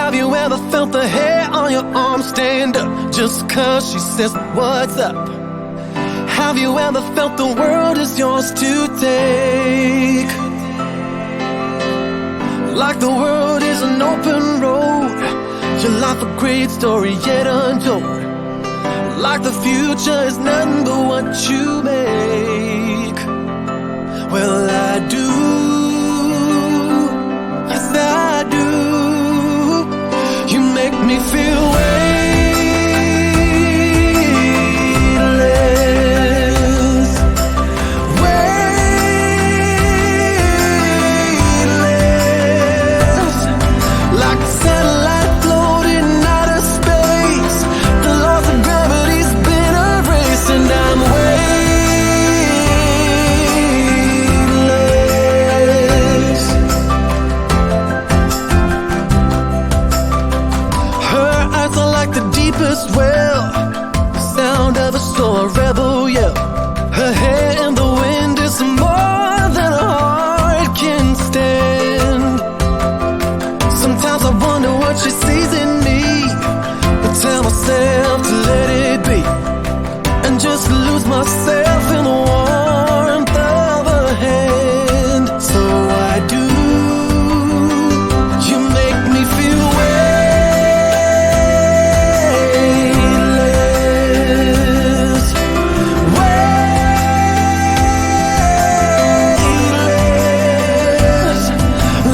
Have you ever felt the hair on your arm stand up just cause she says what's up? Have you ever felt the world is yours to take? Like the world is an open road, your life a great story yet untold. Like the future is nothing but what you make. Well, I do, yes I do. You make me feel weightless, weightless. Like a satellite floating out of space, the laws of gravity's been erased, and I'm weightless. Her eyes are like the deepest well, the sound of a storm, a rebel yell. Her hair in the wind is more than a heart can stand. Sometimes I wonder what she sees in me, but tell myself to let it be, and just lose myself in the warmth of her hand. So I do. You make me feel weightless, weightless.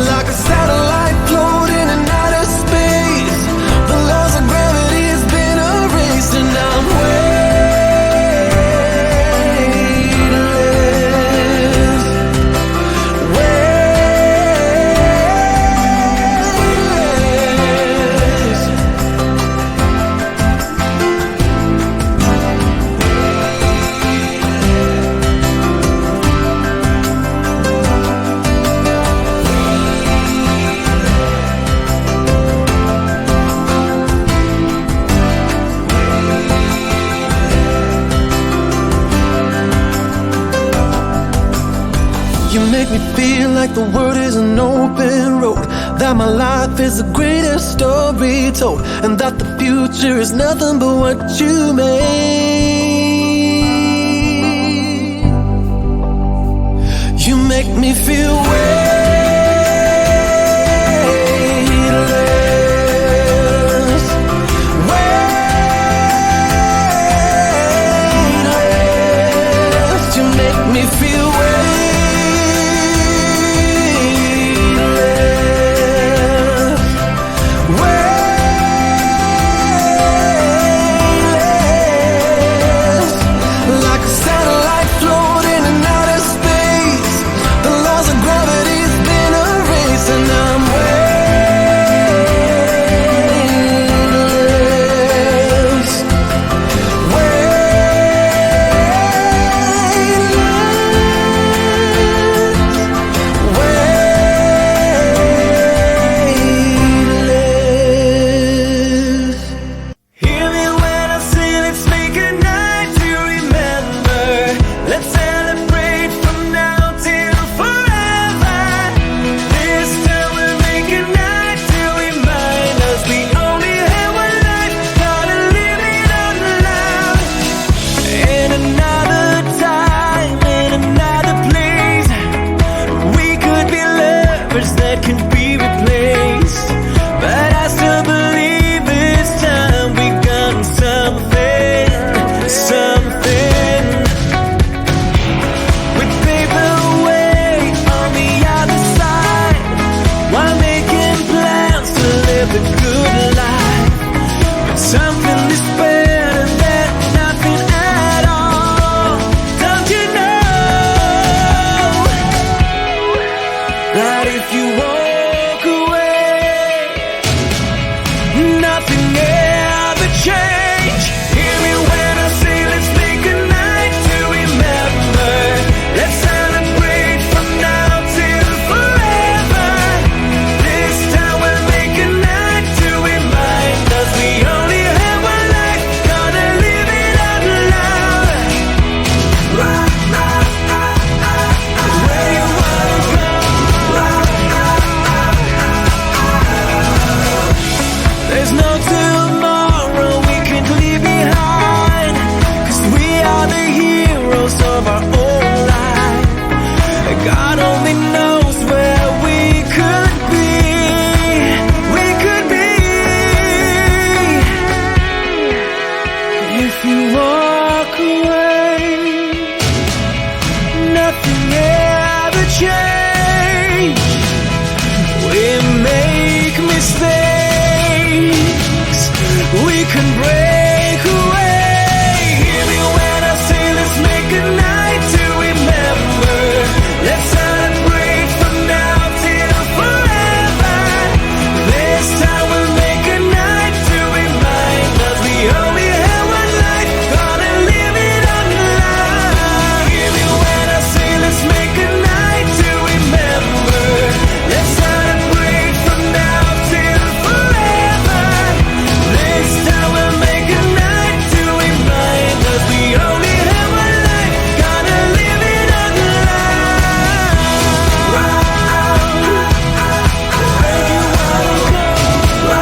Like a satellite floating in outer space, the laws of gravity has been erased, and I'm weightless, weightless. You make me feel like the world is an open road, that my life is the greatest story told, and that the future is nothing but what you made. You make me feel weightless, weightless. You make me feel weightless, weightless. Like a satellite floating in outer space, the laws of gravity's been erased, and I'm weightless, weightless. Hear me when I say let's make a night to remember. Let's celebrate from now till forever. This time we'll make a night to remind us we only have one life, gotta live it out loud. In another time, in another place, we could be lovers that can be replaced, but I still believe this time we got something, something. With paper away on the other side, while making plans to live a good life. But something is better than nothing at all. Don't you know that if you walk away, nothing ever change? Hear me when I say let's make a night to remember. Let's celebrate from now till forever. This time we'll make a night to remind us we only have one life, gotta live it out loud. Where you wanna go? can break away. Hear me when I say let's make a night to remember. Let's celebrate from now till forever. This time we'll make a night to remind us we only have one life, gonna live it on the line. Hear me when I say let's make a night to remember. Let's celebrate from now till forever. This time we'll make a night to remind us we only have one life, gonna live it on the line. Where you wanna go?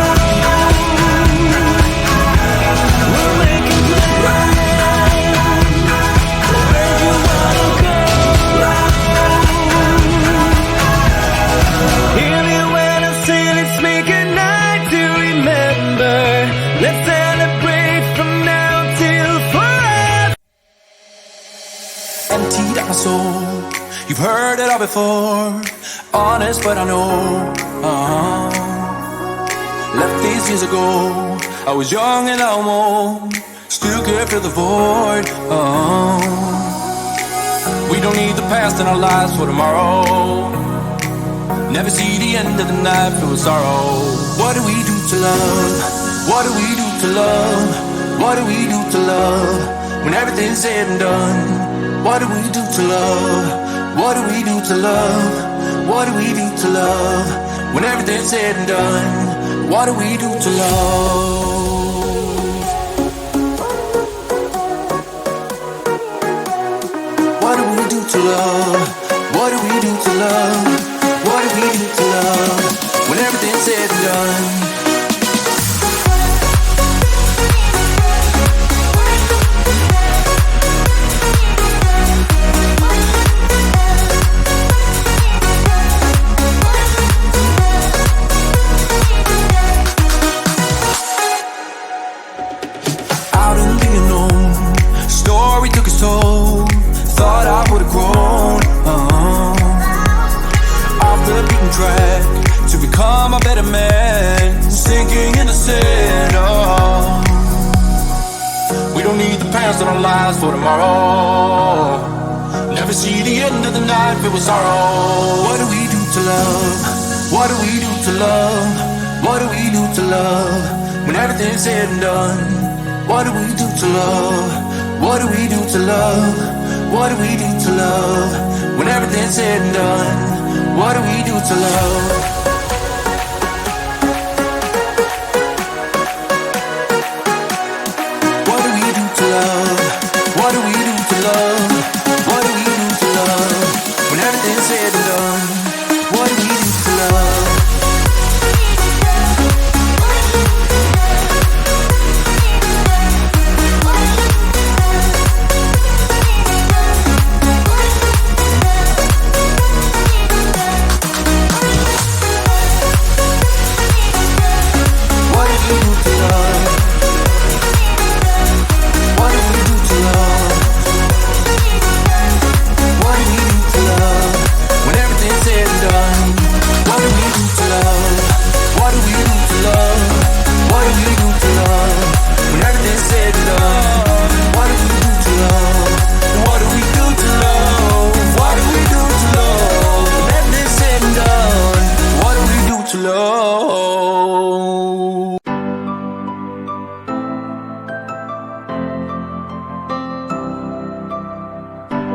We'll make it right. Where you wanna go? Hear me when I say let's make a night to remember. Let's celebrate from now till forever. Emptied out my soul. You've heard it all before. Honest, but I know. Left these years ago. I was young and almost still could fill the void. We don't need the past in our lives for tomorrow. Never see the end of the night filled with sorrow. What do we do to love? What do we do to love? What do we do to love? When everything's said and done. What do we do to love? What do we do to love? What do we do to love? When everything's said and done. What do we do to love? What do we do to love? What do we do to love? What do we do to love? When everything's said and done. Out in the unknown, story took its toll. Thought I would've grown off the beaten track to become a better man, sinking in the sand. We don't need the past in our lives for tomorrow. Never see the end of the night filled with sorrow. What do we do to love? What do we do to love? What do we do to love? When everything's said and done. What do we do to love? What do we do to love? What do we do to love? When everything's said and done. What do we do to love? What do we do to love? What do we do to love? What do we do to love? When everything's said and done. What do we do to love?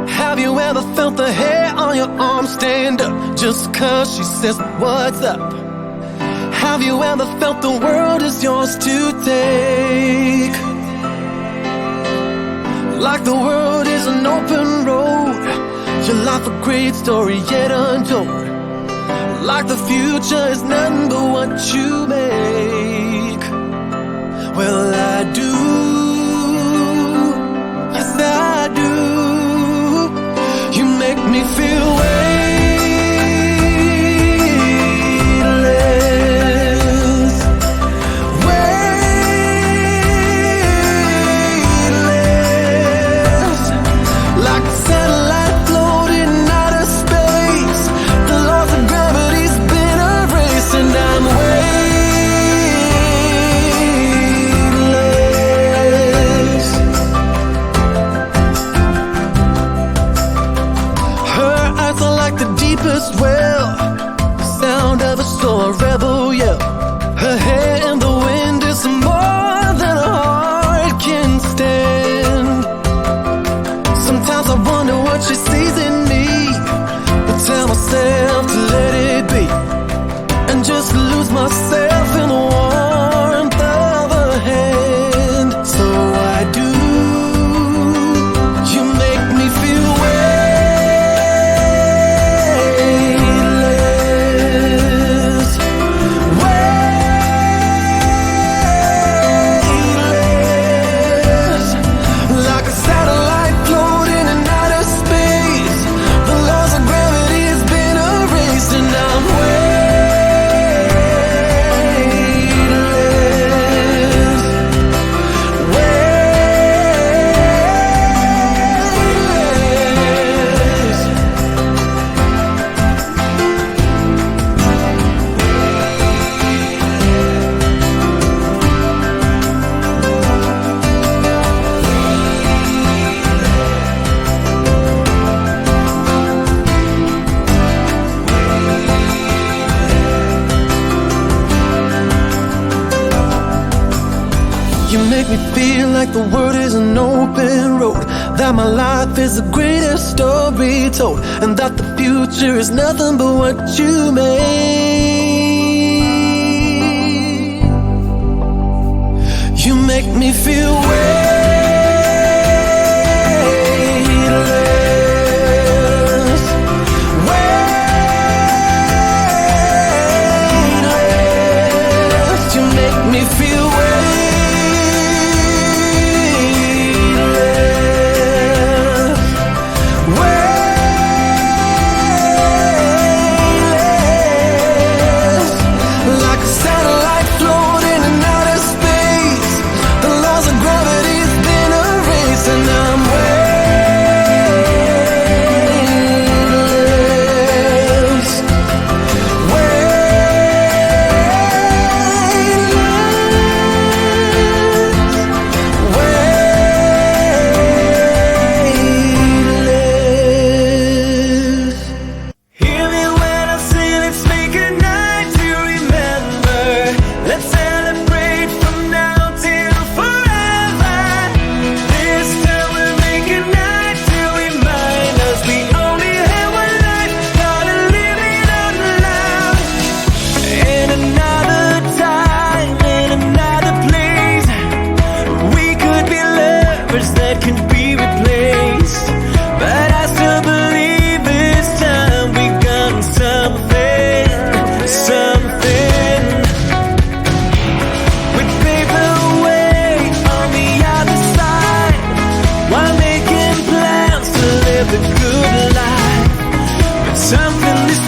Have you ever felt the hair on your arm stand up just cause she says what's up? Have you ever felt the world is yours to take? Like the world is an open road, your life a great story yet untold. Like the future is none but what you make. Well, I do, yes I do. You make me feel weightless, weightless. Like a satellite floating out of space, the laws of gravity's been erased, and I'm weightless. You make me feel like the world is an open road, that my life is the greatest story told, and that the future is nothing but what you made. You make me feel weightless, weightless. You make me feel weightless. Something this